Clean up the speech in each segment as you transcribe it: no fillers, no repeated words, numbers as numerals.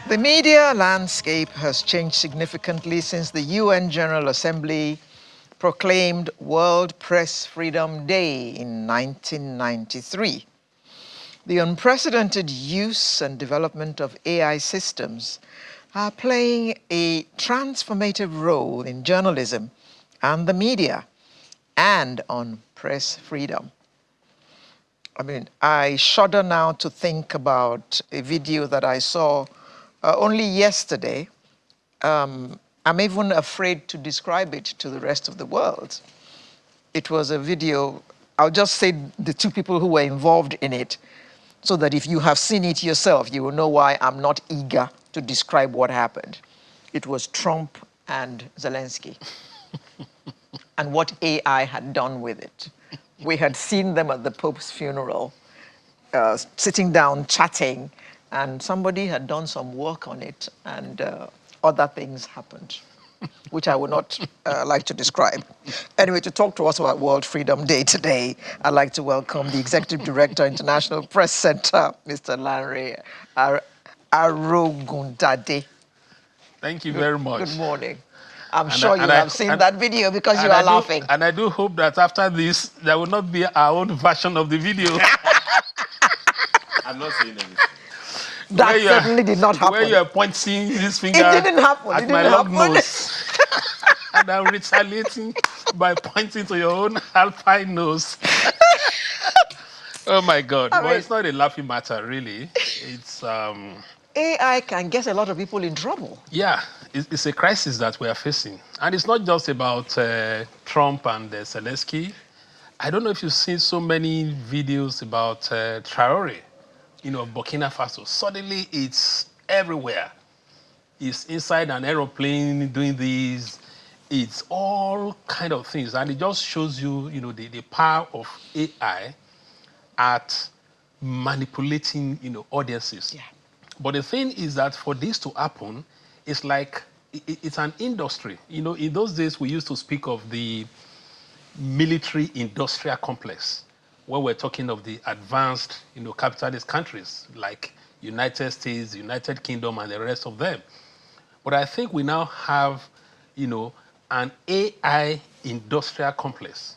The media landscape has changed significantly since the UN General Assembly proclaimed World Press Freedom Day in 1993. The unprecedented use and development of AI systems are playing a transformative role in journalism and the media and on press freedom. I mean, I shudder now to think about a video that I saw only yesterday. I'm even afraid to describe it to the rest of the world. It was a video, I'll just say the two people who were involved in it, so that if you have seen it yourself, you will know why I'm not eager to describe what happened. It was Trump and Zelensky and what AI had done with it. We had seen them at the Pope's funeral, sitting down, chatting, and somebody had done some work on it, and other things happened, which I would not like to describe. Anyway, to talk to us about World Freedom Day today, I'd like to welcome the Executive Director, International Press Center, Mr. Lanre Arogundade. Thank you very much. Good morning. I'm sure you have seen that video because you are laughing. And I do hope that after this, there will not be our own version of the video. I'm not saying anything. That certainly did not happen. Where you are pointing this finger it didn't happen. at my long nose. And I'm retaliating by pointing to your own alpine nose. Oh, my God. Well, it's not a laughing matter, really. It's... AI can get a lot of people in trouble. Yeah, it's a crisis that we are facing. And it's not just about Trump and Zelensky. I don't know if you've seen so many videos about Traore, Burkina Faso. Suddenly, it's everywhere. It's inside an aeroplane doing these. It's all kind of things. And it just shows you, the power of AI at manipulating, audiences. Yeah. But the thing is that for this to happen, it's like, it's an industry. In those days, we used to speak of the military-industrial complex, where we're talking of the advanced, capitalist countries like United States, United Kingdom, and the rest of them. But I think we now have, an AI industrial complex,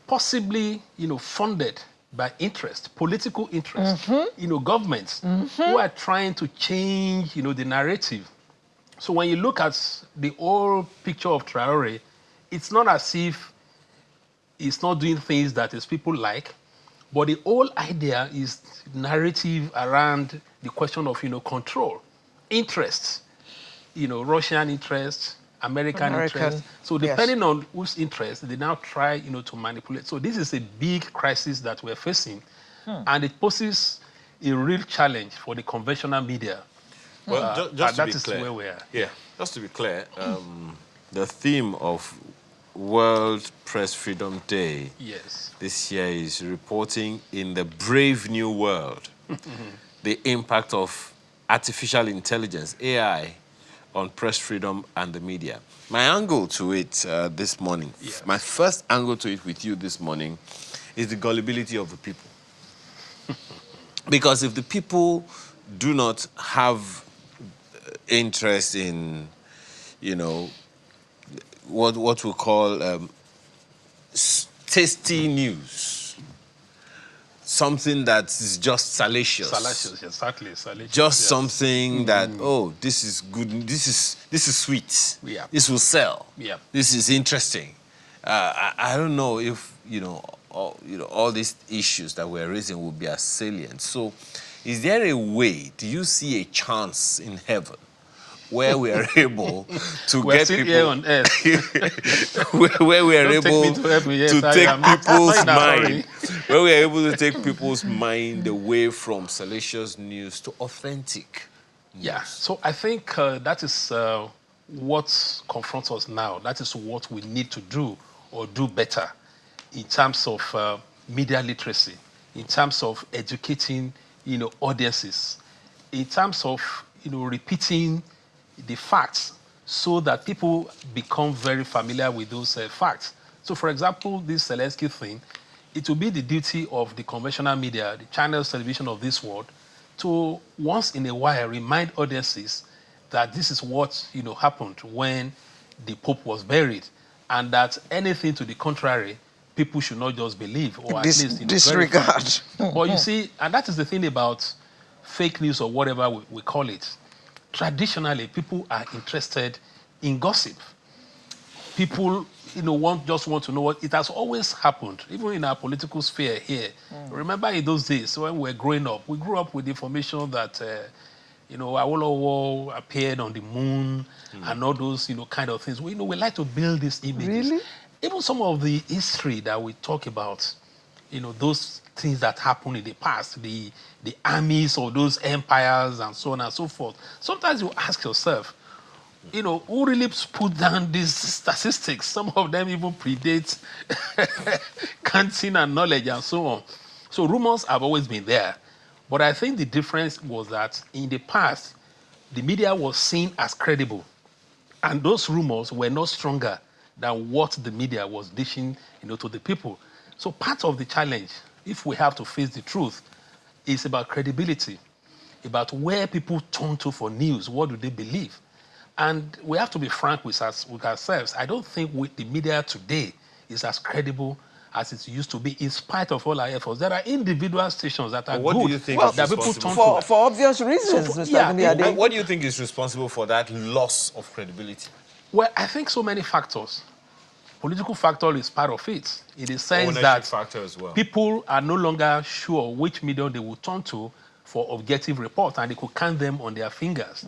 possibly, funded by interest, political interest, governments who are trying to change, the narrative. So when you look at the whole picture of Traore, it's not as if it's not doing things that his people like, but the whole idea is narrative around the question of, control, interests, Russian interests, American interest. So depending on whose interest, they now try, to manipulate. So this is a big crisis that we're facing, and it poses a real challenge for the conventional media. Well, just to that be is clear, where we are. Yeah, just to be clear, the theme of World Press Freedom Day this year is reporting in the brave new world the impact of artificial intelligence, AI, on press freedom and the media. My angle to it this morning, my first angle to it with you this morning is the gullibility of the people. Because if the people do not have interest in, what we call tasty news, something that is just salacious. Salacious, exactly. Salacious, just something that, this is good, this is sweet. Yeah. This will sell. Yeah. This is interesting. I don't know if, all these issues that we're raising will be as salient. So is there a way, do you see a chance in heaven where we are able to get people here on earth. where we are able to take people's mind, where we are able to take people's mind away from salacious news to authentic news? Yeah, so I think that is what confronts us now. That is what we need to do or do better in terms of media literacy, in terms of educating, audiences, in terms of, repeating the facts so that people become very familiar with those facts. So, for example, this Zelensky thing it will be the duty of the conventional media, the channels, television of this world, to once in a while remind audiences that this is what happened when the Pope was buried, and that anything to the contrary, people should not just believe, or at least disregard. But you see, and that is the thing about fake news or whatever we call it. Traditionally, people are interested in gossip. People, just want to know what it has always happened, even in our political sphere here. Remember in those days when we were growing up, we grew up with information that, Awolowo appeared on the moon and all those, kind of things. We like to build these images. Really? Even some of the history that we talk about, those things that happened in the past, the armies of those empires and so on and so forth. Sometimes you ask yourself, who really put down these statistics? Some of them even predate counting and knowledge and so on. So rumors have always been there. But I think the difference was that in the past, the media was seen as credible. And those rumors were not stronger than what the media was dishing, to the people. So part of the challenge, if we have to face the truth, is about credibility, about where people turn to for news. What do they believe? And we have to be frank with ourselves. I don't think the media today is as credible as it used to be, in spite of all our efforts. There are individual stations that are what good do you think that people turn to. For obvious reasons, Mr. What do you think is responsible for that loss of credibility? Well, I think so many factors. Political factor is part of it, in the sense Ownership that factor as well. People are no longer sure which medium they will turn to for objective reports, and they could count them on their fingers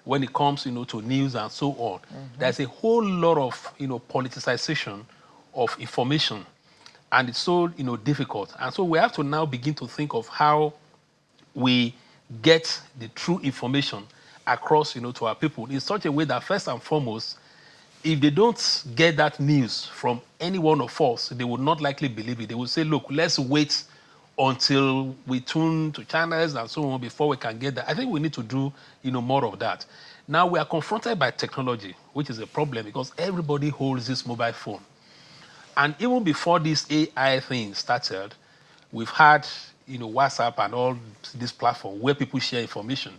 when it comes, to news and so on. There's a whole lot of, politicization of information, and it's so, difficult. And so we have to now begin to think of how we get the true information across, to our people in such a way that, first and foremost, if they don't get that news from any one of us, they would not likely believe it. They will say, look, let's wait until we tune to channels and so on before we can get that. I think we need to do, more of that. Now we are confronted by technology, which is a problem because everybody holds this mobile phone. And even before this AI thing started, we've had, WhatsApp and all this platform where people share information.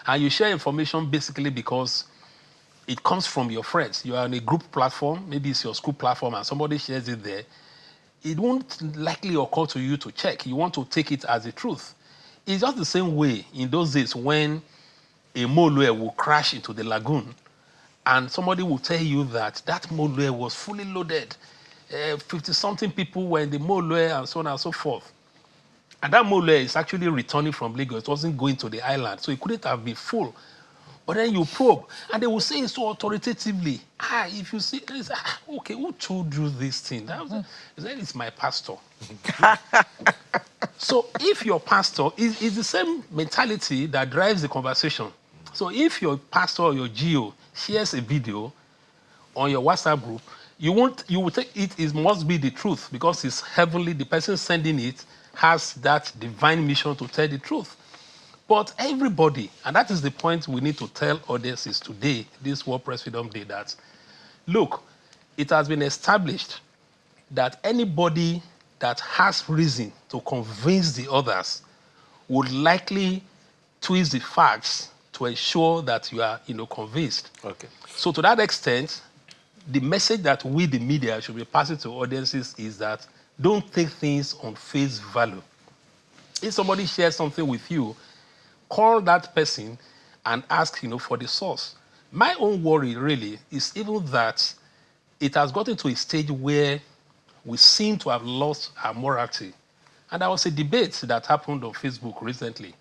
And you share information basically because it comes from your friends. You are on a group platform, maybe it's your school platform, and somebody shares it there. It won't likely occur to you to check. You want to take it as the truth. It's just the same way in those days when a molue will crash into the lagoon and somebody will tell you that molue was fully loaded. 50-something people were in the molue and so on and so forth. And that molue is actually returning from Lagos. It wasn't going to the island, so it couldn't have been full. But then you probe, and they will say it so authoritatively. If you see, okay, who told you this thing? It's my pastor. So if your pastor is the same mentality that drives the conversation. So if your pastor or your GO shares a video on your WhatsApp group, you will take it must be the truth because it's heavenly. The person sending it has that divine mission to tell the truth. But everybody, and that is the point we need to tell audiences today, this World Press Freedom Day, that, look, it has been established that anybody that has reason to convince the others would likely twist the facts to ensure that you are, convinced. Okay. So to that extent, the message that we, the media, should be passing to audiences is that don't take things on face value. If somebody shares something with you, call that person and ask, for the source. My own worry really is even that it has gotten to a stage where we seem to have lost our morality. And there was a debate that happened on Facebook recently.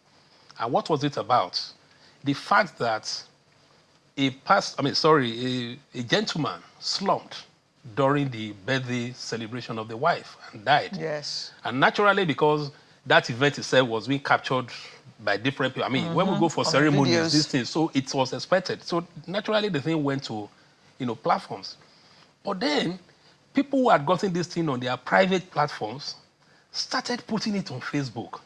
And what was it about? The fact that a gentleman slumped during the birthday celebration of the wife and died. Yes. And naturally, because that event itself was being captured by different people. I mean, when we go for ceremonies, these things, so it was expected. So naturally, the thing went to, platforms. But then, people who had gotten this thing on their private platforms started putting it on Facebook.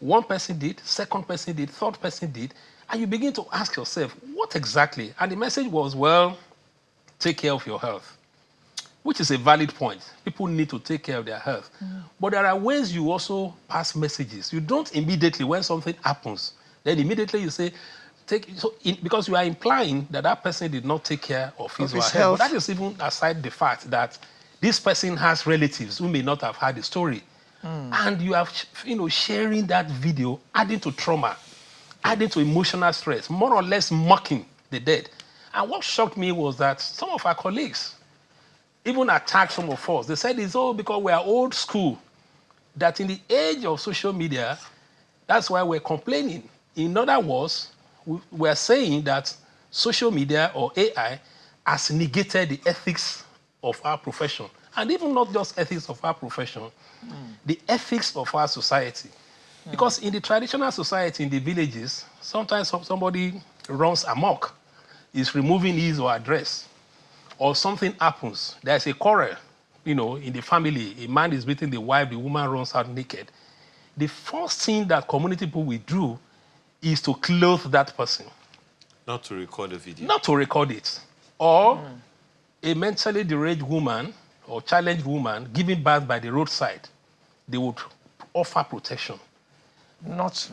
One person did, second person did, third person did, and you begin to ask yourself, what exactly? And the message was, well, take care of your health. which is a valid point. People need to take care of their health. But there are ways you also pass messages. You don't immediately, when something happens, then immediately you say, because you are implying that that person did not take care of his or her health. But that is even aside the fact that this person has relatives who may not have had the story. And you have, sharing that video, adding to trauma, adding to emotional stress, more or less mocking the dead. And what shocked me was that some of our colleagues even attacked some of us. They said it's all because we are old school, that in the age of social media, that's why we're complaining. In other words, we're saying that social media or AI has negated the ethics of our profession. And even not just ethics of our profession, the ethics of our society. Because in the traditional society, in the villages, sometimes somebody runs amok, is removing his or her dress, or something happens. There's a quarrel, in the family. A man is beating the wife, the woman runs out naked. The first thing that community people will do is to clothe that person. Not to record the video. Not to record it. Or a mentally deranged woman or challenged woman giving birth by the roadside, they would offer protection.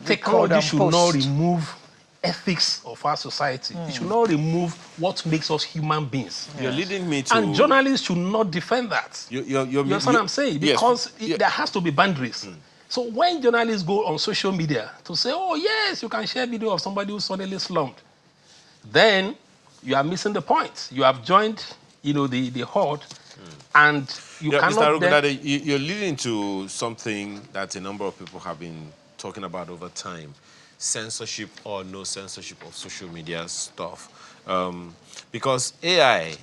Technology should not remove ethics of our society. It should not remove what makes us human beings. You're leading me to... And journalists should not defend that. You understand what I'm saying? Because there has to be boundaries. So when journalists go on social media to say, oh, yes, you can share video of somebody who suddenly slumped, then you are missing the point. You have joined, the horde, and you cannot... Mr. Rugudade, you're leading to something that a number of people have been talking about over time. Censorship or no censorship of social media stuff. Because AI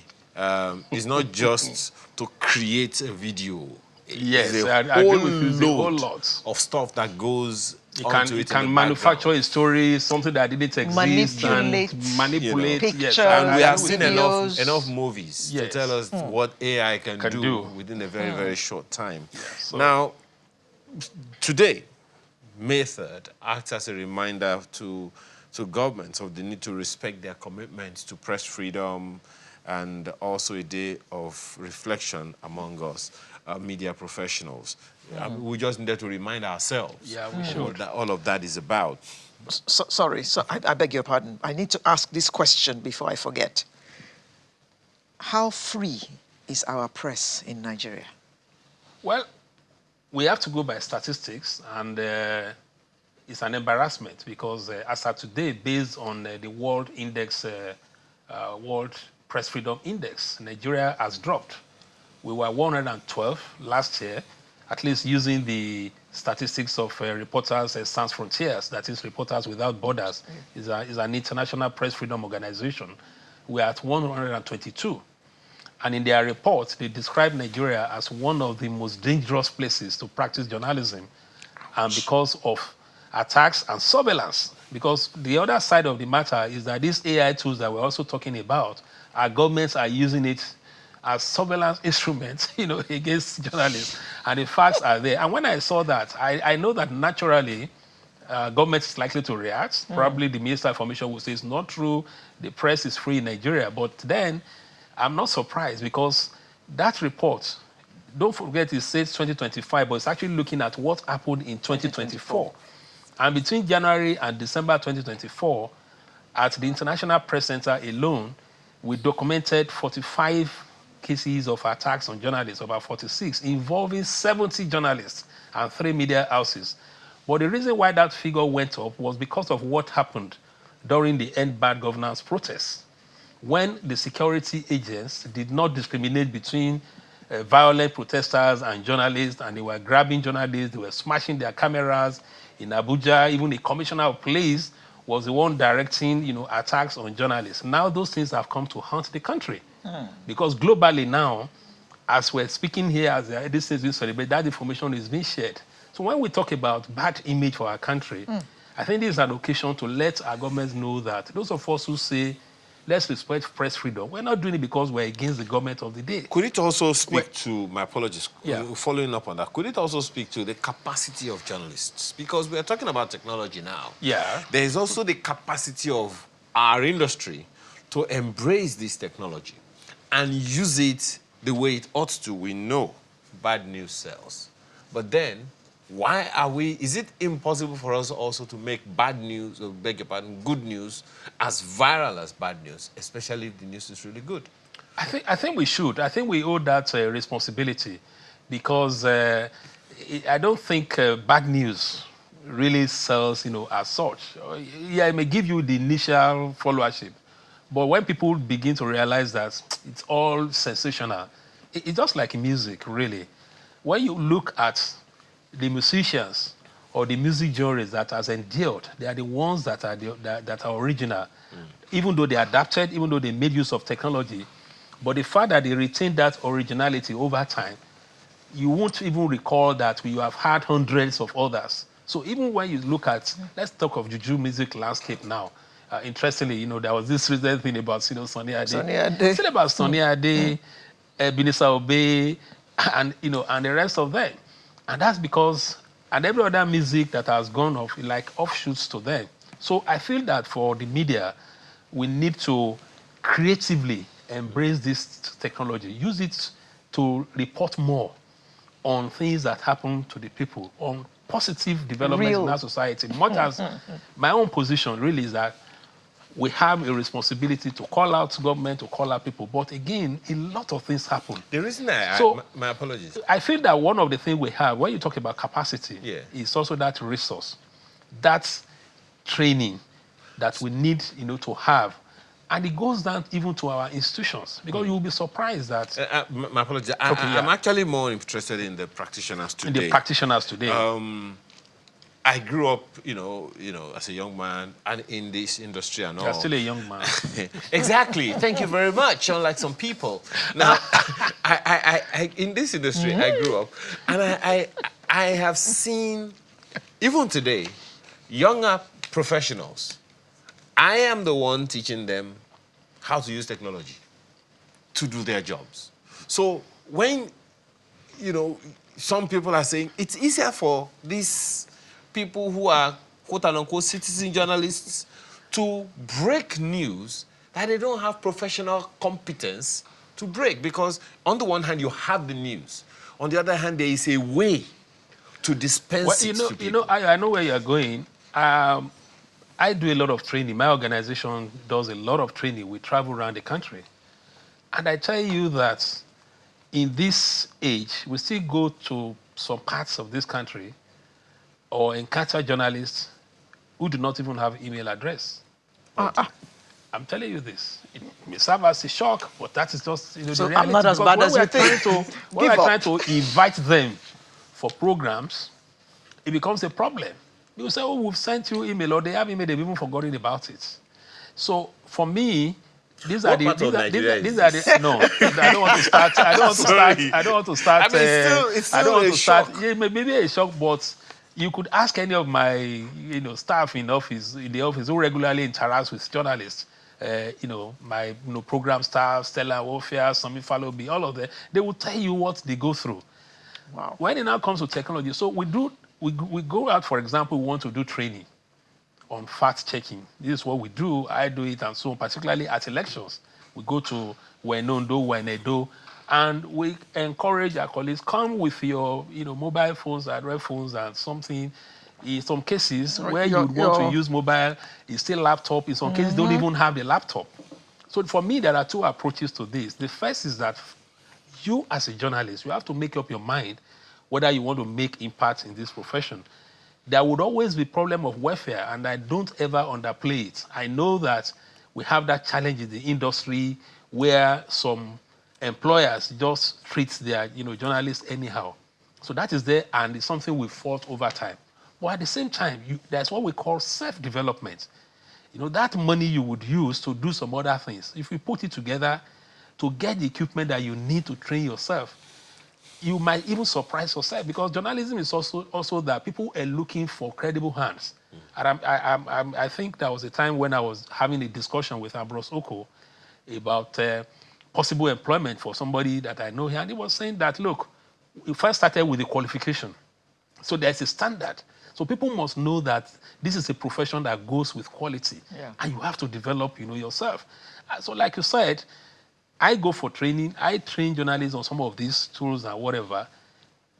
is not just to create a video. Yes, I agree with you. There's a whole lot of stuff that goes onto it. It can manufacture a story, something that didn't exist, manipulate pictures, and we have seen enough movies to tell us what AI can do within a very, very short time. Now, today, May 3rd, acts as a reminder to governments of the need to respect their commitments to press freedom, and also a day of reflection among us, media professionals. We just needed to remind ourselves what all of that is about. Sorry, I beg your pardon. I need to ask this question before I forget. How free is our press in Nigeria? Well, we have to go by statistics, and it's an embarrassment because as of today, based on the World Press Freedom Index, Nigeria has dropped. We were 112 last year, at least using the statistics of Reporters Sans Frontiers, that is Reporters Without Borders, is an international press freedom organization. We're at 122. And in their report, they describe Nigeria as one of the most dangerous places to practice journalism, and because of attacks and surveillance. Because the other side of the matter is that these AI tools that we're also talking about, our governments are using it as surveillance instruments, against journalists. And the facts are there. And when I saw that, I know that naturally, government is likely to react. Probably the Minister of Information will say it's not true, the press is free in Nigeria. But then, I'm not surprised because that report, don't forget it says 2025, but it's actually looking at what happened in 2024. And between January and December 2024, at the International Press Center alone, we documented 45 cases of attacks on journalists, about 46, involving 70 journalists and 3 media houses. But the reason why that figure went up was because of what happened during the End Bad Governance protests, when the security agents did not discriminate between violent protesters and journalists, and they were grabbing journalists, they were smashing their cameras. In Abuja, even the commissioner of police was the one directing, attacks on journalists. Now those things have come to haunt the country. Because globally now, as we're speaking here, as this is being celebrated, that information is being shared. So when we talk about bad image for our country, I think this is an occasion to let our governments know that those of us who say, let's respect press freedom, we're not doing it because we're against the government of the day. Could it also speak to, my apologies, following up on that, could it also speak to the capacity of journalists? Because we're talking about technology now. There is also the capacity of our industry to embrace this technology and use it the way it ought to. We know bad news sells. But then, why are we, is it impossible for us also to make bad news, or beg your pardon, good news, as viral as bad news, especially if the news is really good? I think we should. I think we owe that responsibility, because I don't think bad news really sells, as such. Yeah, it may give you the initial followership, but when people begin to realize that it's all sensational, it's just like music, really. When you look at the musicians or the music genres that has endured, they are the ones that are that are original, even though they adapted, even though they made use of technology. But the fact that they retained that originality over time, you won't even recall that you have had hundreds of others. So even when you look at, let's talk of juju music landscape now. Interestingly, there was this recent thing about Sonny Ade. Still about Sonny Ade, Ebenezer Obey, and and the rest of them. And that's because, and every other music that has gone off, like offshoots to them. So I feel that for the media, we need to creatively embrace this technology, use it to report more on things that happen to the people, on positive developments in our society. Much as my own position really is that we have a responsibility to call out government, to call out people. But again, a lot of things happen. The reason my apologies. I feel that one of the things we have, when you talk about capacity, is also that resource, that training that we need, to have. And it goes down even to our institutions, because you'll be surprised that... my apologies. I'm actually more interested in the practitioners today. In the practitioners today. I grew up, as a young man, and in this industry and all. You're still a young man. Exactly. Thank you very much. Unlike some people. Now, I in this industry, I grew up, and I have seen, even today, younger professionals. I am the one teaching them how to use technology to do their jobs. So when, some people are saying it's easier for these people who are quote-unquote citizen journalists to break news that they don't have professional competence to break, because on the one hand, you have the news. On the other hand, there is a way to dispense it to people. I know where you're going. I do a lot of training. My organization does a lot of training. We travel around the country. And I tell you that in this age, we still go to some parts of this country or encounter journalists who do not even have email address. I'm telling you this. It may serve as a shock, but that is just the reality. I'm not as bad as you think. When we're trying to invite them for programs, it becomes a problem. People say, oh, we've sent you email, or they have email, they've even forgotten about it. So for me, these are the no. I don't want to start. I don't want to start. Yeah, maybe a shock, but you could ask any of my staff in the office who regularly interacts with journalists. My program staff, Stella Warfare, Sami Falobi, all of them. They will tell you what they go through. Wow. When it now comes to technology, so we go out, for example, we want to do training on fact checking. This is what we do. I do it, and so on, particularly at elections. We go to Wenondo, Wenedo, and we encourage our colleagues, come with your mobile phones, Android phones, and something. In some cases, where you would want to use mobile, it's still laptop. In some cases, don't even have the laptop. So for me, there are two approaches to this. The first is that you, as a journalist, you have to make up your mind whether you want to make impact in this profession. There would always be problem of welfare, and I don't ever underplay it. I know that we have that challenge in the industry where some employers just treat their journalists anyhow. So that is there, and it's something we fought over time. But at the same time, there's what we call self-development. That money you would use to do some other things, if we put it together to get the equipment that you need to train yourself, you might even surprise yourself, because journalism is also that people are looking for credible hands. And I think there was a time when I was having a discussion with Ambrose Oko about possible employment for somebody that I know here, and he was saying that, look, we first started with the qualification. So there's a standard. So people must know that this is a profession that goes with quality, and you have to develop, yourself. So like you said, I go for training. I train journalists on some of these tools and whatever.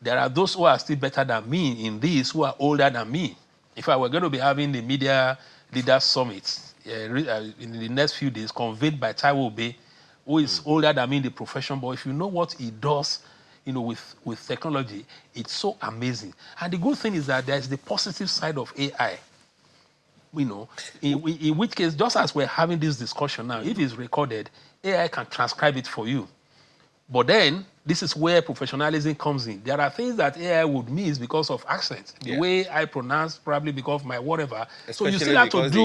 There are those who are still better than me in this, who are older than me. If I were going to be having the media leaders summit in the next few days, convened by Taiwo Bay, who is older than me in the profession, but if you know what he does, with technology, it's so amazing. And the good thing is that there's the positive side of AI. In which case, just as we're having this discussion now, if it's recorded, AI can transcribe it for you. But then, this is where professionalism comes in. There are things that AI would miss because of accent. The way I pronounce, probably because of my whatever. Especially so you still have to do.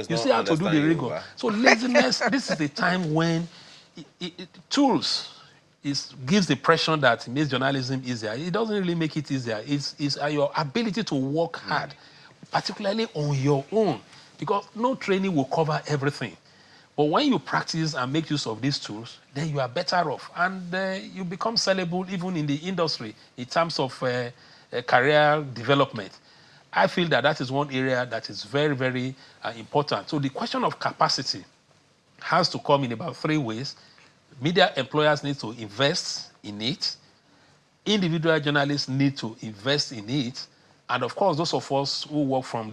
You still have to do the rigor. So laziness. This is the time when tools gives the impression that it makes journalism easier. It doesn't really make it easier. It's your ability to work hard, particularly on your own, because no training will cover everything. But when you practice and make use of these tools, then you are better off. And you become sellable even in the industry in terms of career development. I feel that is one area that is very, very important. So the question of capacity has to come in about 3 ways. Media employers need to invest in it. Individual journalists need to invest in it. And of course, those of us who work from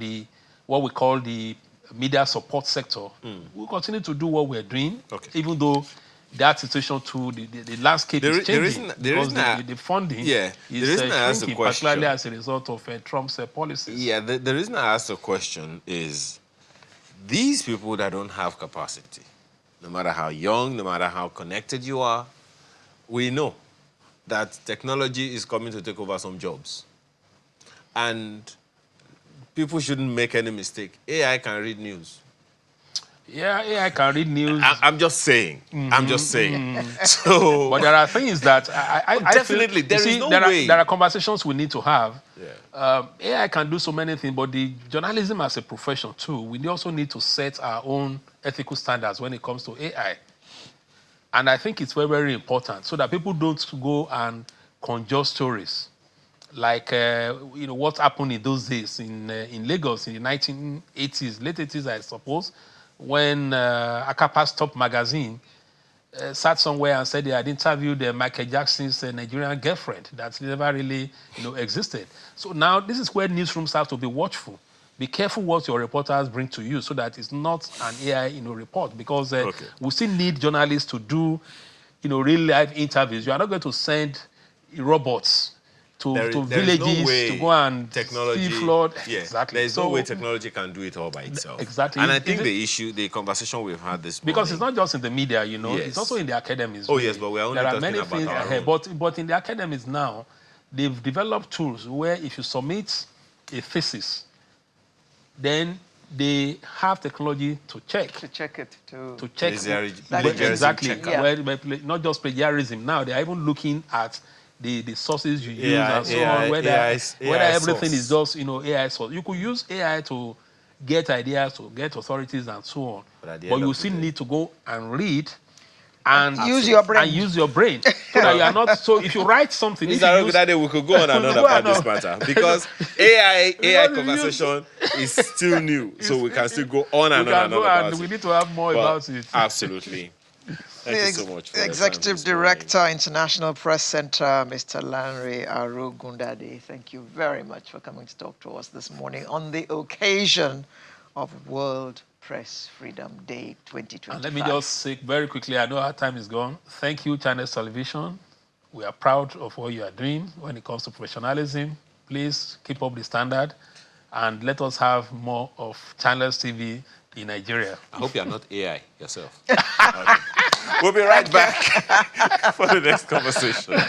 what we call the media support sector, we'll continue to do what we're doing, even though that situation too, the landscape is changing. The funding is shrinking, particularly as a result of Trump's policies. Yeah, the reason I asked the question is these people that don't have capacity, no matter how young, no matter how connected you are, we know that technology is coming to take over some jobs. And people shouldn't make any mistake. AI can read news. Yeah, AI can read news. I'm just saying. I'm just saying. So, but there are things that I definitely feel, there is no way. There are conversations we need to have. Yeah. AI can do so many things, but the journalism as a profession too, we also need to set our own ethical standards when it comes to AI. And I think it's very, very important so that people don't go and conjure stories. Like, what happened in those days in Lagos in the 1980s, late 80s, I suppose, when Akapa's Top magazine sat somewhere and said they had interviewed Michael Jackson's Nigerian girlfriend that never really, existed. So now this is where newsrooms have to be watchful. Be careful what your reporters bring to you so that it's not an AI, report, because we still need journalists to do, real life interviews. You are not going to send robots to villages to go and see flood. Yeah, exactly. There's no way technology can do it all by itself. Exactly. And I think the conversation we've had this morning, because it's not just in the media, it's also in the academies. Oh, yes, but we're only talking about our own. There are many things ahead. But in the academies now, they've developed tools where if you submit a thesis, then they have technology to check. To check it. To check. Exactly. Where, not just plagiarism. Now they are even looking at the sources you use and so on, whether everything is just AI source. You could use AI to get ideas, to get authorities and so on, but you still need to go and read and use your brain. So that you are not. So if you write something, we could go on another about this matter because AI conversation is still new, so we can still go on and on about it. We need to have more about it. Absolutely. Thank you so much. The Executive Director, International Press Center, Mr. Lanre Arugundade. Thank you very much for coming to talk to us this morning on the occasion of World Press Freedom Day 2025. And let me just say very quickly, I know our time is gone. Thank you, Channels Television. We are proud of what you are doing when it comes to professionalism. Please keep up the standard and let us have more of Channels TV in Nigeria. I hope you are not AI yourself. Okay. We'll be right back for the next conversation.